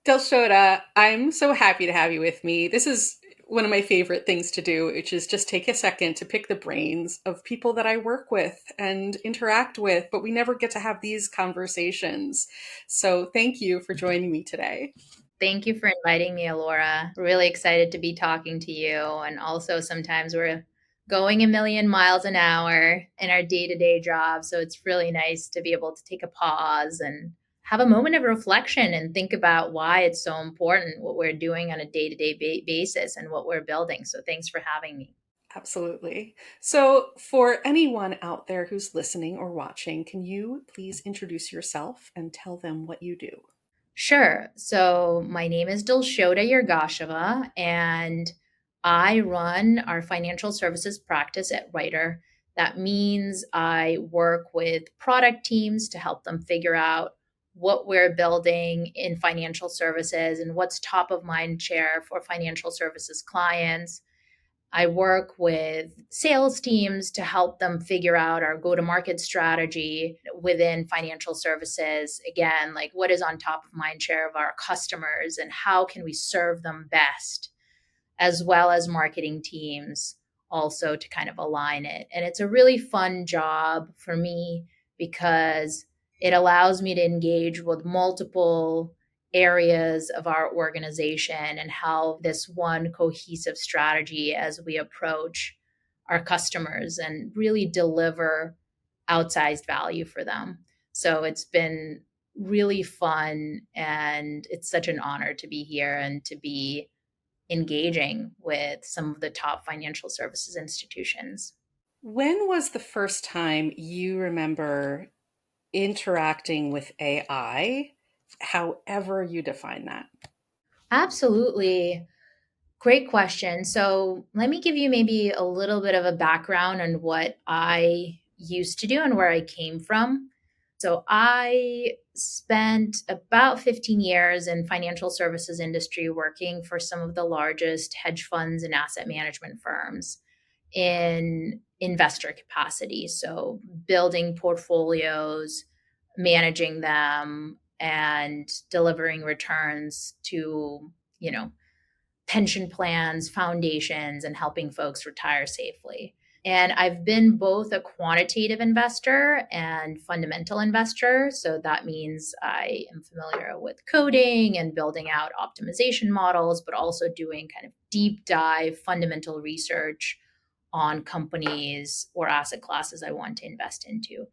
Dilshoda, I'm so happy to have you with me. This is one of my favorite things to do, which is just take a second to pick the brains of people that I work with and interact with, but we never get to have these conversations. So thank you for joining me today. Thank you for inviting me, Alora. Really excited to be talking to you. And also, sometimes we're going a million miles an hour in our day to day job. So it's really nice to be able to take a pause and have a moment of reflection and think about why it's so important what we're doing on a day to day basis and what we're building. So thanks for having me. Absolutely. So, for anyone out there who's listening or watching, can you please introduce yourself and tell them what you do? Sure. So my name is Dilshoda Yergasheva, and I run our financial services practice at Writer. That means I work with product teams to help them figure out what we're building in financial services and what's top of mind share for financial services clients. I work with sales teams to help them figure out our go to market strategy within financial services. Again, like what is on top of mind share of our customers and how can we serve them best, as well as marketing teams also to kind of align it. And it's a really fun job for me because it allows me to engage with multiple areas of our organization and how this one cohesive strategy as we approach our customers and really deliver outsized value for them. So it's been really fun and it's such an honor to be here and to be engaging with some of the top financial services institutions. When was the first time you remember interacting with AI, however you define that? Absolutely. Great question. So, let me give you maybe a little bit of a background on what I used to do and where I came from. So, I spent about 15 years in financial services industry working for some of the largest hedge funds and asset management firms in investor capacity. So, building portfolios, managing them, and delivering returns to, you know, pension plans, foundations, and helping folks retire safely. And I've been both a quantitative investor and fundamental investor. So that means I am familiar with coding and building out optimization models, but also doing kind of deep dive fundamental research on companies or asset classes I want to invest into.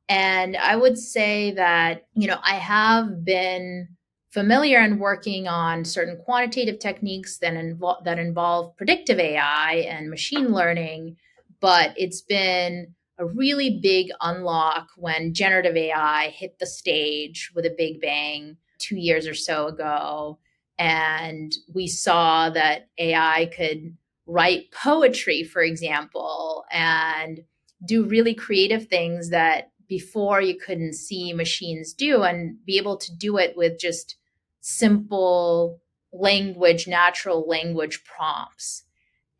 And I would say that, I have been familiar and working on certain quantitative techniques that involve predictive AI and machine learning, but it's been a really big unlock when generative AI hit the stage with a big bang 2 years or so ago. And we saw that AI could write poetry, for example, and do really creative things that before you couldn't see machines do, and be able to do it with just simple language, natural language prompts.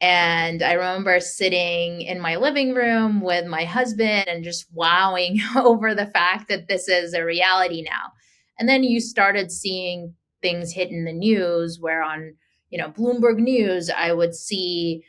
And I remember sitting in my living room with my husband and just wowing over the fact that this is a reality now. And then you started seeing things hit in the news where on, Bloomberg News, I would see,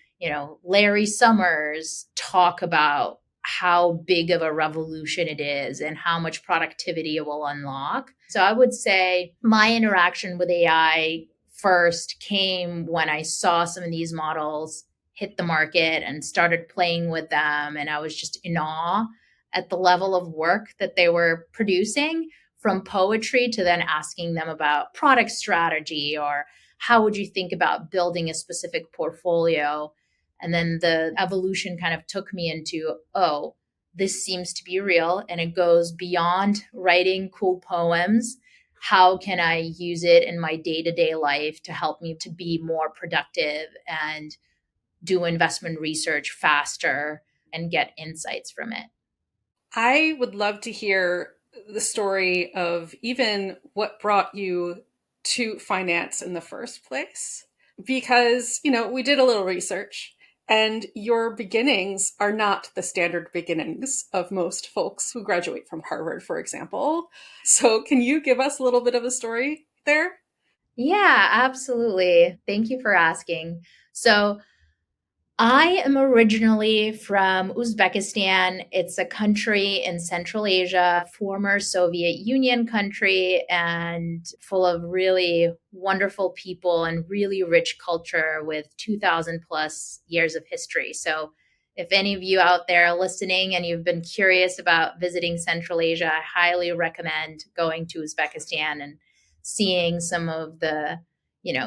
Larry Summers talk about how big of a revolution it is and how much productivity it will unlock. So I would say my interaction with AI first came when I saw some of these models hit the market and started playing with them. And I was just in awe at the level of work that they were producing, from poetry to then asking them about product strategy or how would you think about building a specific portfolio. And then the evolution kind of took me into, oh, this seems to be real and it goes beyond writing cool poems. How can I use it in my day to day life to help me to be more productive and do investment research faster and get insights from it? I would love to hear the story of even what brought you to finance in the first place. Because, we did a little research and your beginnings are not the standard beginnings of most folks who graduate from Harvard, for example. So, can you give us a little bit of a story there? Yeah, absolutely. Thank you for asking. So, I am originally from Uzbekistan. It's a country in Central Asia, former Soviet Union country, and full of really wonderful people and really rich culture with 2,000 plus years of history. So, if any of you out there are listening and you've been curious about visiting Central Asia, I highly recommend going to Uzbekistan and seeing some of the,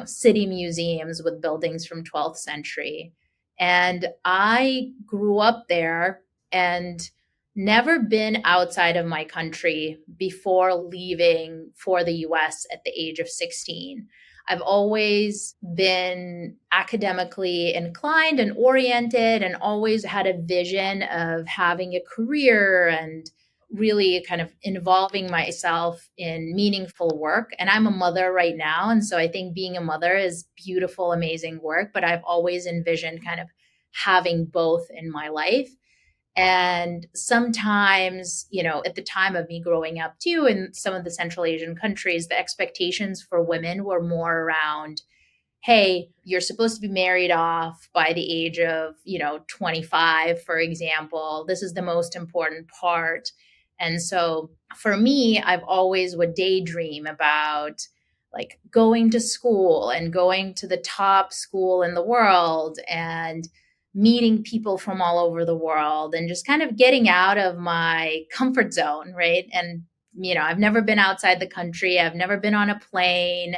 city museums with buildings from 12th century. And I grew up there and never been outside of my country before leaving for the US at the age of 16. I've always been academically inclined and oriented, and always had a vision of having a career and really kind of involving myself in meaningful work. And I'm a mother right now. And so I think being a mother is beautiful, amazing work, but I've always envisioned kind of having both in my life. And sometimes, at the time of me growing up too, in some of the Central Asian countries, the expectations for women were more around, hey, you're supposed to be married off by the age of, 25, for example. This is the most important part. And so for me, I've always would daydream about like going to school and going to the top school in the world and meeting people from all over the world and just kind of getting out of my comfort zone, right? And I've never been outside the country. I've never been on a plane.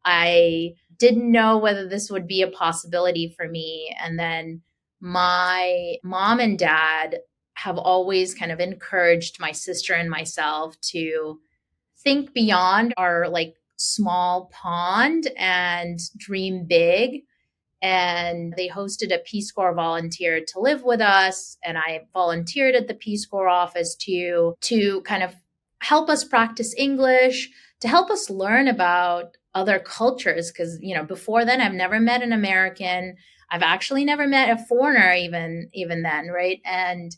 I didn't know whether this would be a possibility for me. And then my mom and dad have always kind of encouraged my sister and myself to think beyond our like small pond and dream big. And they hosted a Peace Corps volunteer to live with us, and I volunteered at the Peace Corps office to kind of help us practice English, to help us learn about other cultures, because before then I've never met an American. I've actually never met a foreigner, even then, right? And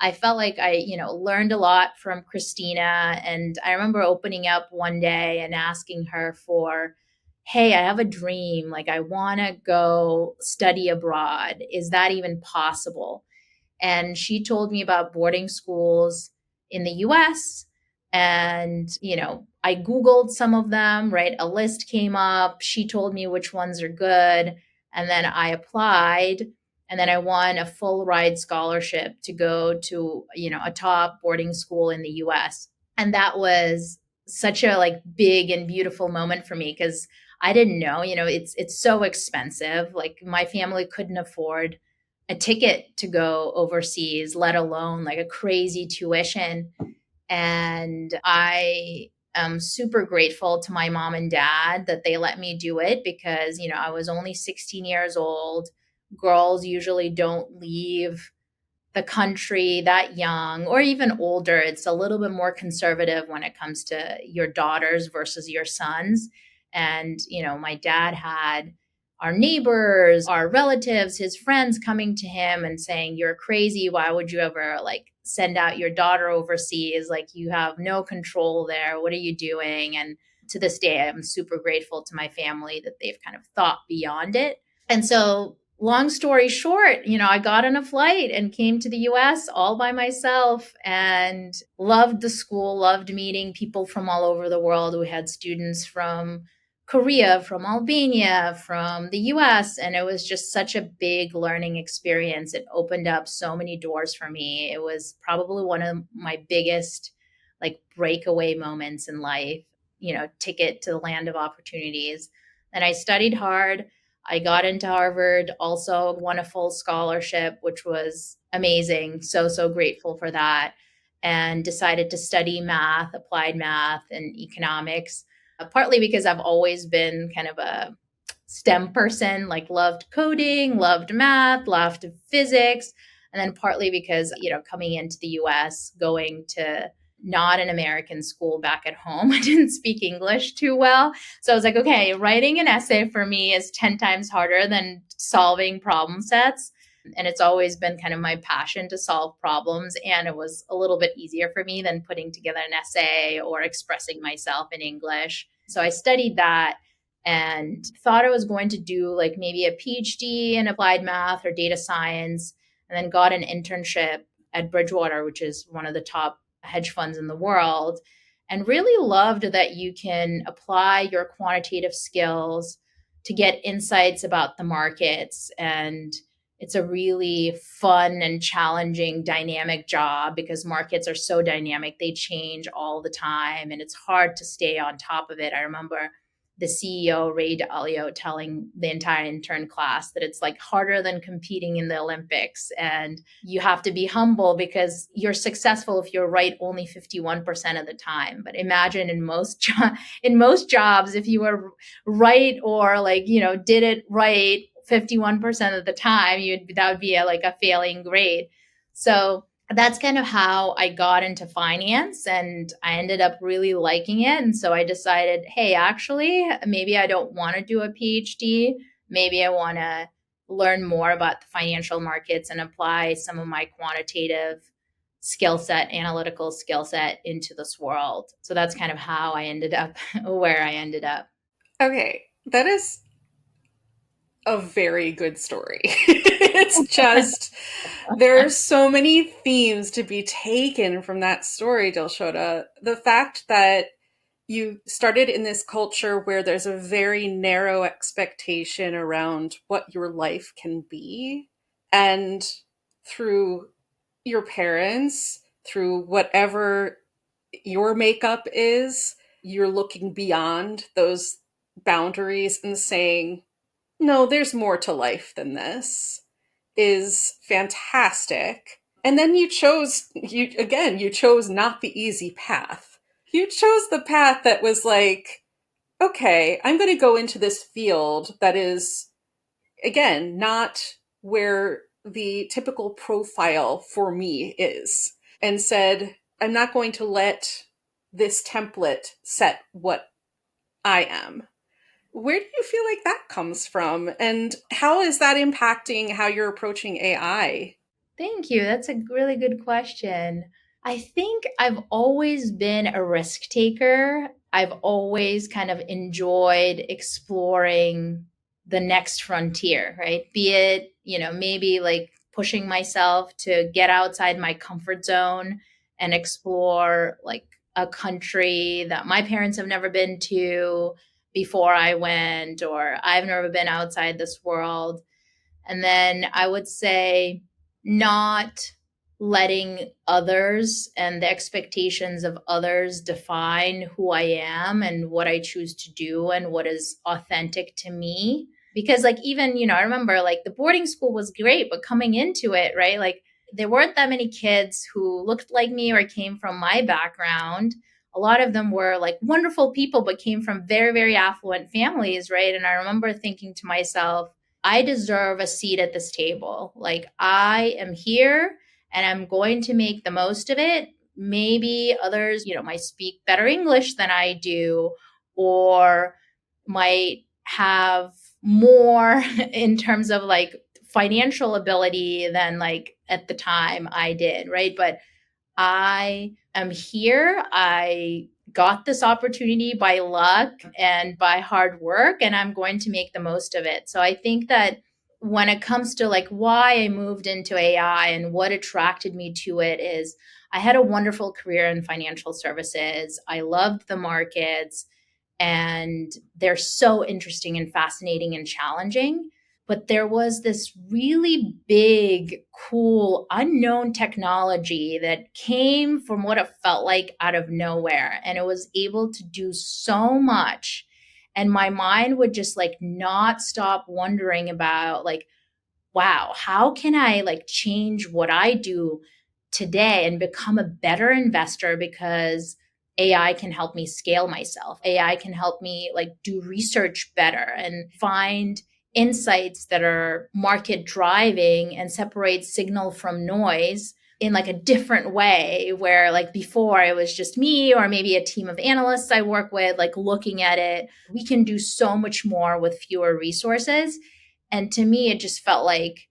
I felt like I, learned a lot from Christina. And I remember opening up one day and asking her for, hey, I have a dream. Like, I want to go study abroad. Is that even possible? And she told me about boarding schools in the US. And, I Googled some of them, right? A list came up. She told me which ones are good. And then I applied. And then I won a full ride scholarship to go to, a top boarding school in the US. And that was such a like big and beautiful moment for me because I didn't know, it's so expensive. Like my family couldn't afford a ticket to go overseas, let alone like a crazy tuition. And I am super grateful to my mom and dad that they let me do it because, I was only 16 years old. Girls usually don't leave the country that young or even older. It's a little bit more conservative when it comes to your daughters versus your sons. And, my dad had our neighbors, our relatives, his friends coming to him and saying, "You're crazy. Why would you ever like send out your daughter overseas? Like you have no control there. What are you doing?" And to this day, I'm super grateful to my family that they've kind of thought beyond it. And so, long story short, I got on a flight and came to the US all by myself and loved the school, loved meeting people from all over the world. We had students from Korea, from Albania, from the US, and it was just such a big learning experience. It opened up so many doors for me. It was probably one of my biggest like breakaway moments in life, ticket to the land of opportunities. And I studied hard. I got into Harvard, also won a full scholarship, which was amazing. So, so grateful for that. And decided to study math, applied math, and economics, partly because I've always been kind of a STEM person, like loved coding, loved math, loved physics. And then partly because, coming into the US, going to not an American school back at home, I didn't speak English too well. So I was like, okay, writing an essay for me is 10 times harder than solving problem sets. And it's always been kind of my passion to solve problems. And it was a little bit easier for me than putting together an essay or expressing myself in English. So I studied that. and thought I was going to do like maybe a PhD in applied math or data science, and then got an internship at Bridgewater, which is one of the top hedge funds in the world, and really loved that you can apply your quantitative skills to get insights about the markets. And it's a really fun and challenging dynamic job because markets are so dynamic. They change all the time and it's hard to stay on top of it. I remember the CEO, Ray Dalio, telling the entire intern class that it's like harder than competing in the Olympics. And you have to be humble because you're successful if you're right only 51% of the time. But imagine in most jobs, if you were right or like, did it right 51% of the time, that would be like a failing grade. So that's kind of how I got into finance, and I ended up really liking it. And so I decided, hey, actually, maybe I don't want to do a PhD. Maybe I want to learn more about the financial markets and apply some of my quantitative skill set, analytical skill set into this world. So that's kind of how I ended up where I ended up. Okay, that is a very good story. It's just there's so many themes to be taken from that story, Dilshoda. The fact that you started in this culture where there's a very narrow expectation around what your life can be, and through your parents, through whatever your makeup is, you're looking beyond those boundaries and saying, no, there's more to life than this, is fantastic. And then you chose not the easy path. You chose the path that was like, okay, I'm going to go into this field that is, again, not where the typical profile for me is, and said, I'm not going to let this template set what I am. Where do you feel like that comes from? And how is that impacting how you're approaching AI? Thank you. That's a really good question. I think I've always been a risk taker. I've always kind of enjoyed exploring the next frontier, right? Be it, maybe like pushing myself to get outside my comfort zone and explore like a country that my parents have never been to before I went, or I've never been outside this world. And then I would say not letting others and the expectations of others define who I am and what I choose to do and what is authentic to me. Because, like, even, I remember like the boarding school was great, but coming into it, right? Like, there weren't that many kids who looked like me or came from my background. A lot of them were like wonderful people, but came from very, very affluent families, right? And I remember thinking to myself, I deserve a seat at this table. Like, I am here and I'm going to make the most of it. Maybe others, might speak better English than I do, or might have more in terms of like financial ability than like at the time I did, right? But I am here. I got this opportunity by luck and by hard work, and I'm going to make the most of it. So I think that when it comes to like why I moved into AI and what attracted me to it is I had a wonderful career in financial services. I loved the markets and they're so interesting and fascinating and challenging. But there was this really big, cool, unknown technology that came from what it felt like out of nowhere. And it was able to do so much. And my mind would just like not stop wondering about, like, wow, how can I like change what I do today and become a better investor because AI can help me scale myself. AI can help me like do research better and find insights that are market driving and separate signal from noise in like a different way, where like before it was just me or maybe a team of analysts I work with like looking at it. We can do so much more with fewer resources. And to me, it just felt like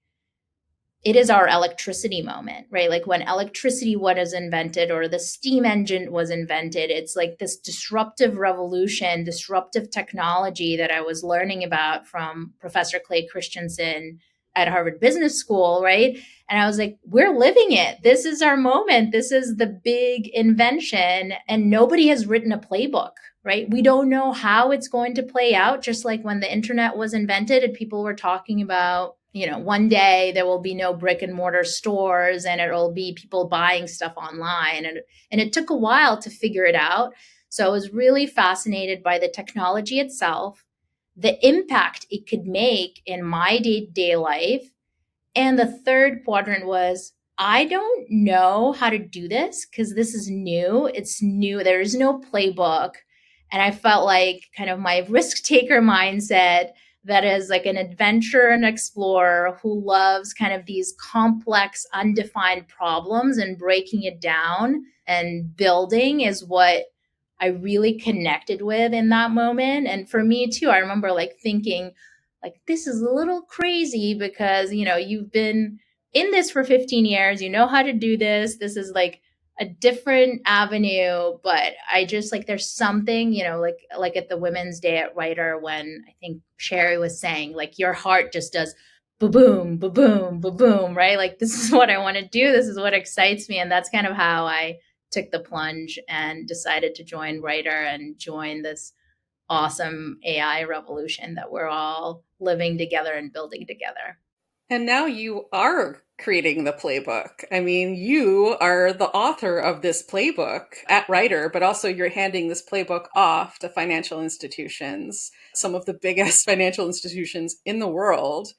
it is our electricity moment, right? Like when electricity was invented or the steam engine was invented, it's like this disruptive revolution, disruptive technology that I was learning about from Professor Clay Christensen at Harvard Business School, right? And I was like, we're living it. This is our moment. This is the big invention. And nobody has written a playbook, right? We don't know how it's going to play out, just like when the internet was invented and people were talking about, one day there will be no brick and mortar stores and it'll be people buying stuff online. And it took a while to figure it out. So I was really fascinated by the technology itself, the impact it could make in my day-to-day life. And the third quadrant was, I don't know how to do this because this is new. It's new. There is no playbook. And I felt like kind of my risk taker mindset, that is like an adventurer and explorer who loves kind of these complex, undefined problems and breaking it down and building, is what I really connected with in that moment. And for me too, I remember like thinking, like, this is a little crazy because, you've been in this for 15 years, you know how to do this. This is like a different avenue, but I just like, there's something, like at the Women's Day at Writer, when I think Sherry was saying, like, your heart just does ba-boom, ba-boom, ba-boom, right? Like, this is what I want to do. This is what excites me. And that's kind of how I took the plunge and decided to join Writer and join this awesome AI revolution that we're all living together and building together. And now you are creating the playbook. I mean, you are the author of this playbook at Writer, but also you're handing this playbook off to financial institutions, some of the biggest financial institutions in the world.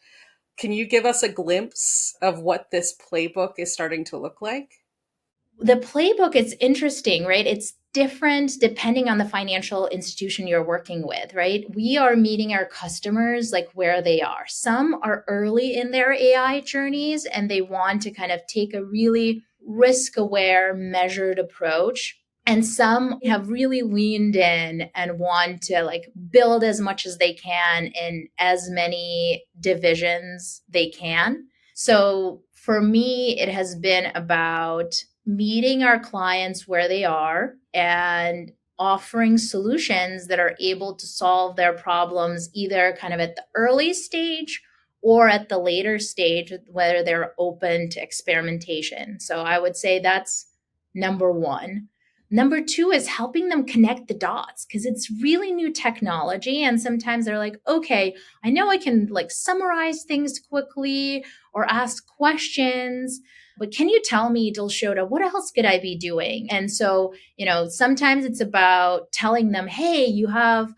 Can you give us a glimpse of what this playbook is starting to look like? The playbook, it's interesting, right? It's different depending on the financial institution you're working with, right? We are meeting our customers like where they are. Some are early in their AI journeys and they want to kind of take a really risk aware, measured approach. And some have really leaned in and want to like build as much as they can in as many divisions they can. So for me, it has been about meeting our clients where they are and offering solutions that are able to solve their problems either kind of at the early stage or at the later stage, whether they're open to experimentation. So I would say that's number one. Number two is helping them connect the dots because it's really new technology. And sometimes they're like, okay, I know I can like summarize things quickly or ask questions, but can you tell me, Dilshoda, what else could I be doing? And so, sometimes it's about telling them, hey, you have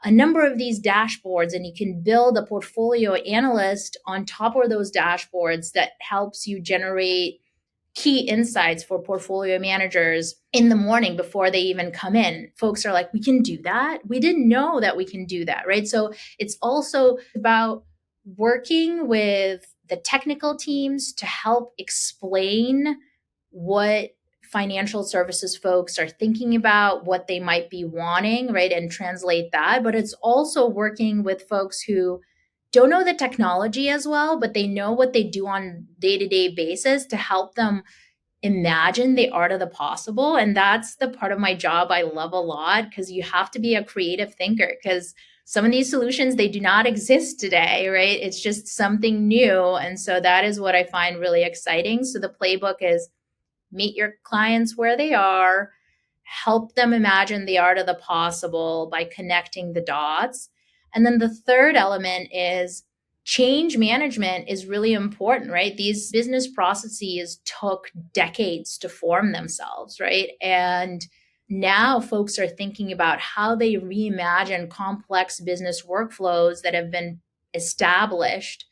a number of these dashboards and you can build a portfolio analyst on top of those dashboards that helps you generate key insights for portfolio managers in the morning before they even come in. Folks are like, we can do that. We didn't know that we can do that, right? So it's also about working with the technical teams to help explain what financial services folks are thinking about, what they might be wanting, right? And translate that. But it's also working with folks who don't know the technology as well, but they know what they do on day-to-day basis to help them imagine the art of the possible. And that's the part of my job I love a lot, because you have to be a creative thinker, because some of these solutions, they do not exist today, right? It's just something new. And so that is what I find really exciting. So the playbook is meet your clients where they are, help them imagine the art of the possible by connecting the dots. And then the third element is change management is really important, right? These business processes took decades to form themselves, right? And now folks are thinking about how they reimagine complex business workflows that have been established,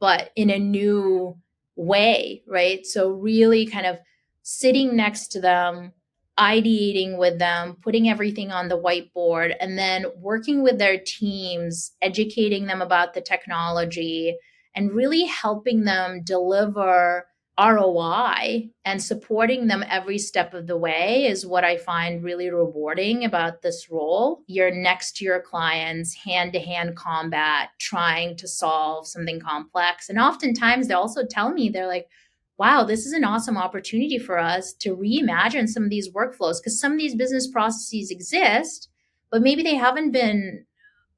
but in a new way, right? So really kind of sitting next to them, ideating with them, putting everything on the whiteboard, and then working with their teams, educating them about the technology, and really helping them deliver ROI and supporting them every step of the way is what I find really rewarding about this role. You're next to your clients, hand to hand combat, trying to solve something complex. And oftentimes they also tell me, they're like, wow, this is an awesome opportunity for us to reimagine some of these workflows because some of these business processes exist, but maybe they haven't been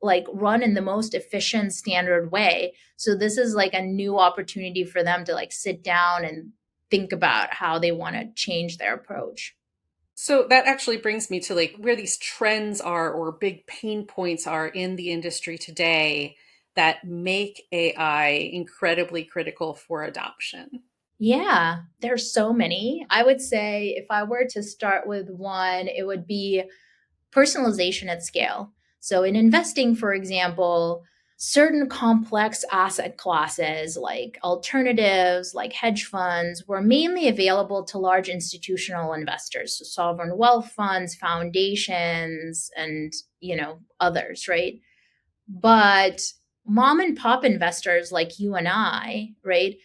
like run in the most efficient standard way. So this is like a new opportunity for them to like sit down and think about how they want to change their approach. So that actually brings me to like where these trends are or big pain points are in the industry today that make AI incredibly critical for adoption. Yeah, there's so many. I would say if I were to start with one, it would be personalization at scale. So, in investing, for example, certain complex asset classes like alternatives, like hedge funds, were mainly available to large institutional investors, so sovereign wealth funds, foundations, and others, right? But mom and pop investors like you and I, right?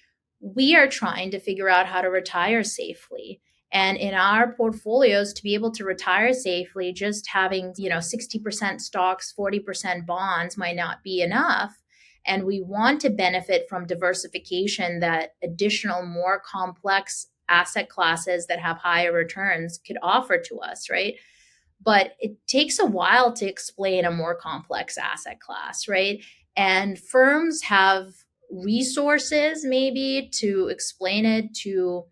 We are trying to figure out how to retire safely. And in our portfolios, to be able to retire safely, just having, 60% stocks, 40% bonds might not be enough. And we want to benefit from diversification that additional, more complex asset classes that have higher returns could offer to us, right? But it takes a while to explain a more complex asset class, right? And firms have resources maybe to explain it to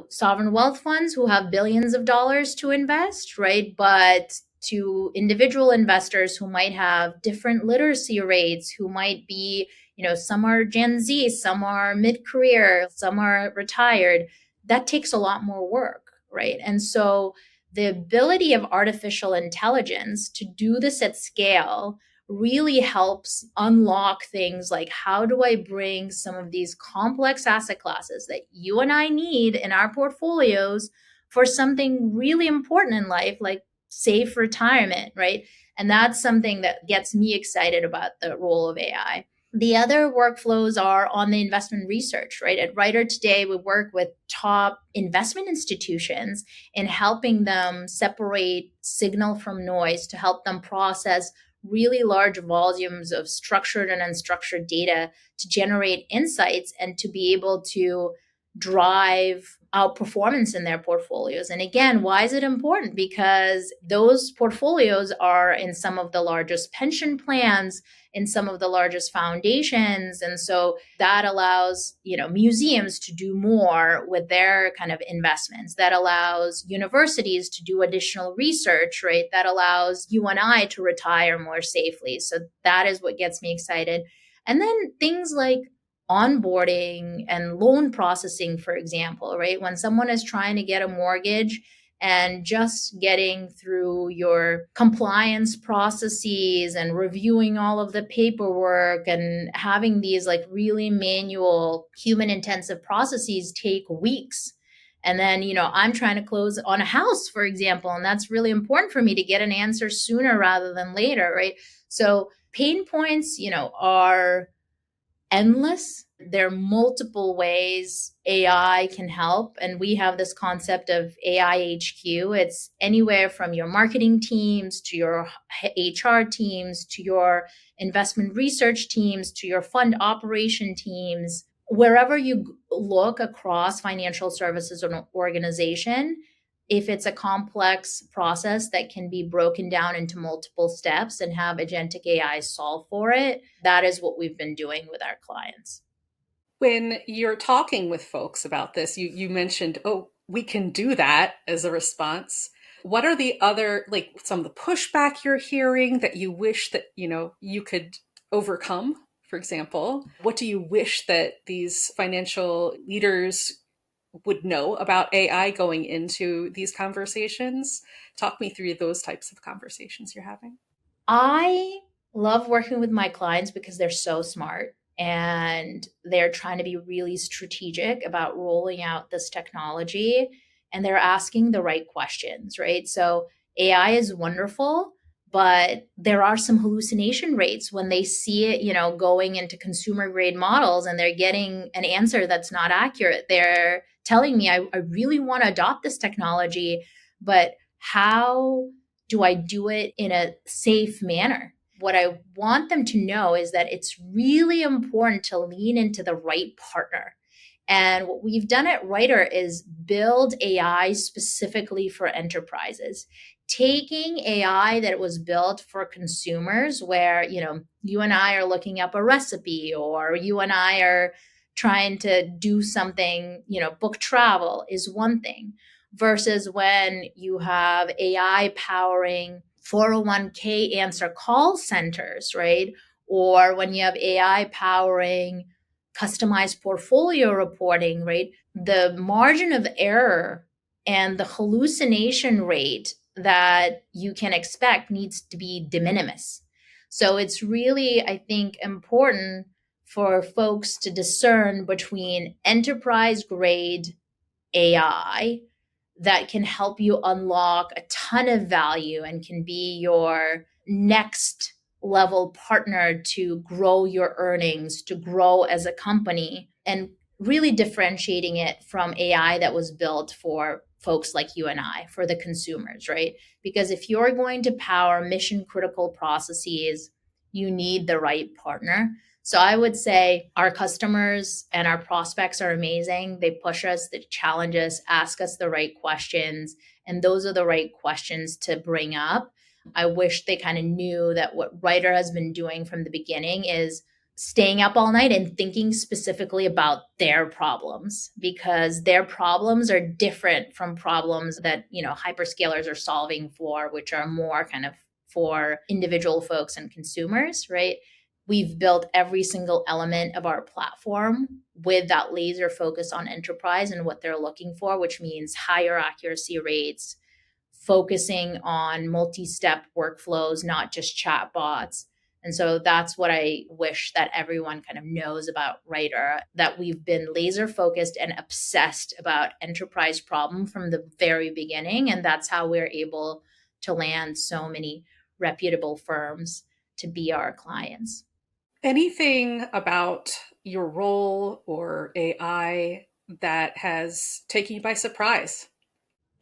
sovereign wealth funds who have billions of dollars to invest, right? But to individual investors who might have different literacy rates, who might be, some are Gen Z, some are mid career, some are retired, that takes a lot more work, right? And so the ability of artificial intelligence to do this at scale really helps unlock things like how do I bring some of these complex asset classes that you and I need in our portfolios for something really important in life, like safe retirement, right? And that's something that gets me excited about the role of AI. The other workflows are on the investment research, right? At Writer today, we work with top investment institutions in helping them separate signal from noise to help them process really large volumes of structured and unstructured data to generate insights and to be able to drive outperformance in their portfolios. And again, why is it important? Because those portfolios are in some of the largest pension plans, in some of the largest foundations. And so that allows, museums to do more with their kind of investments. That allows universities to do additional research, right? That allows you and I to retire more safely. So that is what gets me excited. And then things like onboarding and loan processing, for example, right? When someone is trying to get a mortgage and just getting through your compliance processes and reviewing all of the paperwork and having these like really manual, human intensive processes take weeks. And then, I'm trying to close on a house, for example, and that's really important for me to get an answer sooner rather than later, right? So pain points, are endless. There are multiple ways AI can help. And we have this concept of AI HQ. It's anywhere from your marketing teams to your HR teams to your investment research teams to your fund operation teams. Wherever you look across financial services or an organization, if it's a complex process that can be broken down into multiple steps and have agentic AI solve for it, that is what we've been doing with our clients. When you're talking with folks about this, you mentioned, oh, we can do that as a response. What are the other, like some of the pushback you're hearing that you wish that, you could overcome, for example? What do you wish that these financial leaders would know about AI going into these conversations? Talk me through those types of conversations you're having. I love working with my clients because they're so smart and they're trying to be really strategic about rolling out this technology and they're asking the right questions, right? So AI is wonderful, but there are some hallucination rates when they see it, going into consumer grade models and they're getting an answer that's not accurate. They're telling me, I really want to adopt this technology, but how do I do it in a safe manner? What I want them to know is that it's really important to lean into the right partner. And what we've done at Writer is build AI specifically for enterprises, taking AI that was built for consumers, where, you and I are looking up a recipe, or you and I are trying to do something, book travel is one thing, versus when you have AI powering 401k answer call centers, right? Or when you have AI powering customized portfolio reporting, right? The margin of error and the hallucination rate that you can expect needs to be de minimis. So it's really, I think, important for folks to discern between enterprise grade AI that can help you unlock a ton of value and can be your next level partner to grow your earnings, to grow as a company, and really differentiating it from AI that was built for folks like you and I, for the consumers, right? Because if you're going to power mission critical processes, you need the right partner. So I would say our customers and our prospects are amazing. They push us, they challenge us, ask us the right questions, and those are the right questions to bring up. I wish they kind of knew that what Writer has been doing from the beginning is staying up all night and thinking specifically about their problems, because their problems are different from problems that, hyperscalers are solving for, which are more kind of for individual folks and consumers, right? We've built every single element of our platform with that laser focus on enterprise and what they're looking for, which means higher accuracy rates, focusing on multi-step workflows, not just chatbots. And so that's what I wish that everyone kind of knows about Writer, that we've been laser focused and obsessed about enterprise problem from the very beginning. And that's how we're able to land so many reputable firms to be our clients. Anything about your role or AI that has taken you by surprise?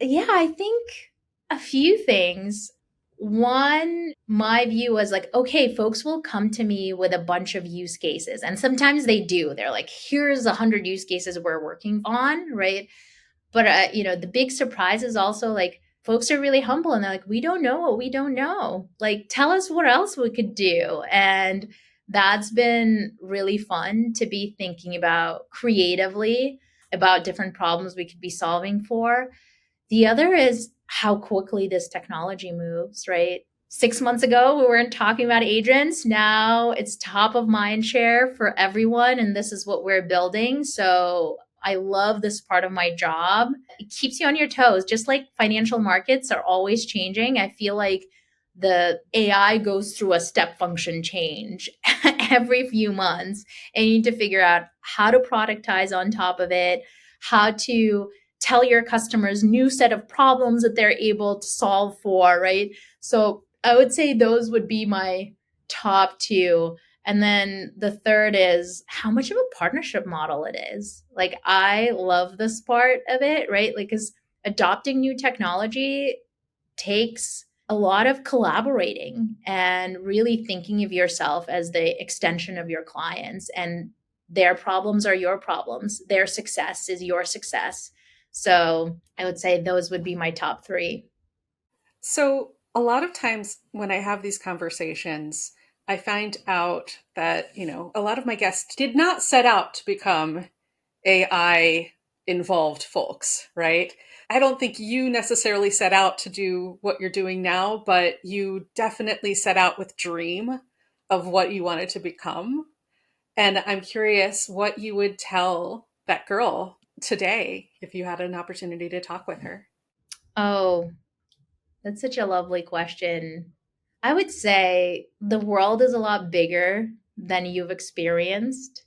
Yeah, I think a few things. One, my view was like, okay, folks will come to me with a bunch of use cases. And sometimes they do. They're like, here's 100 use cases we're working on, right? But, the big surprise is also like, folks are really humble and they're like, we don't know what we don't know. Like, tell us what else we could do. And that's been really fun to be thinking about creatively about different problems we could be solving for. The other is how quickly this technology moves, right? 6 months ago, we weren't talking about agents. Now it's top of mind share for everyone, and this is what we're building. So I love this part of my job. It keeps you on your toes, just like financial markets are always changing. I feel like the AI goes through a step function change every few months, and you need to figure out how to productize on top of it, how to tell your customers new set of problems that they're able to solve for, right? So I would say those would be my top two. And then the third is how much of a partnership model it is. Like, I love this part of it, right? Like, because adopting new technology takes a lot of collaborating and really thinking of yourself as the extension of your clients, and their problems are your problems. Their success is your success. So I would say those would be my top three. So, a lot of times when I have these conversations, I find out that, a lot of my guests did not set out to become AI involved folks, right? I don't think you necessarily set out to do what you're doing now, but you definitely set out with dream of what you wanted to become. And I'm curious what you would tell that girl today if you had an opportunity to talk with her. Oh, that's such a lovely question. I would say the world is a lot bigger than you've experienced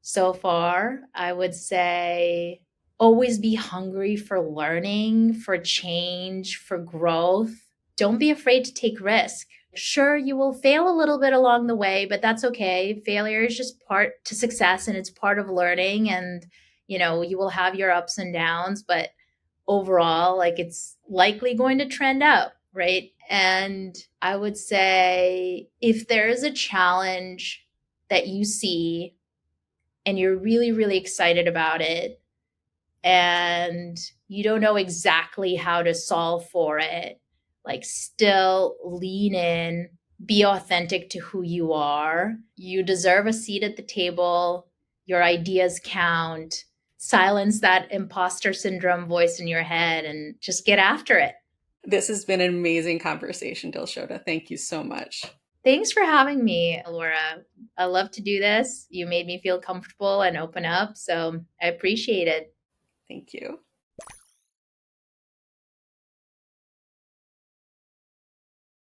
so far. I would say always be hungry for learning, for change, for growth. Don't be afraid to take risk. Sure, you will fail a little bit along the way, but that's okay. Failure is just part to success and it's part of learning. And, you will have your ups and downs, but overall, like it's likely going to trend up, right? And I would say if there is a challenge that you see and you're really, really excited about it, and you don't know exactly how to solve for it, like still lean in, be authentic to who you are. You deserve a seat at the table. Your ideas count. Silence that imposter syndrome voice in your head and just get after it. This has been an amazing conversation, Dilshoda. Thank you so much. Thanks for having me, Laura. I love to do this. You made me feel comfortable and open up, so I appreciate it. Thank you.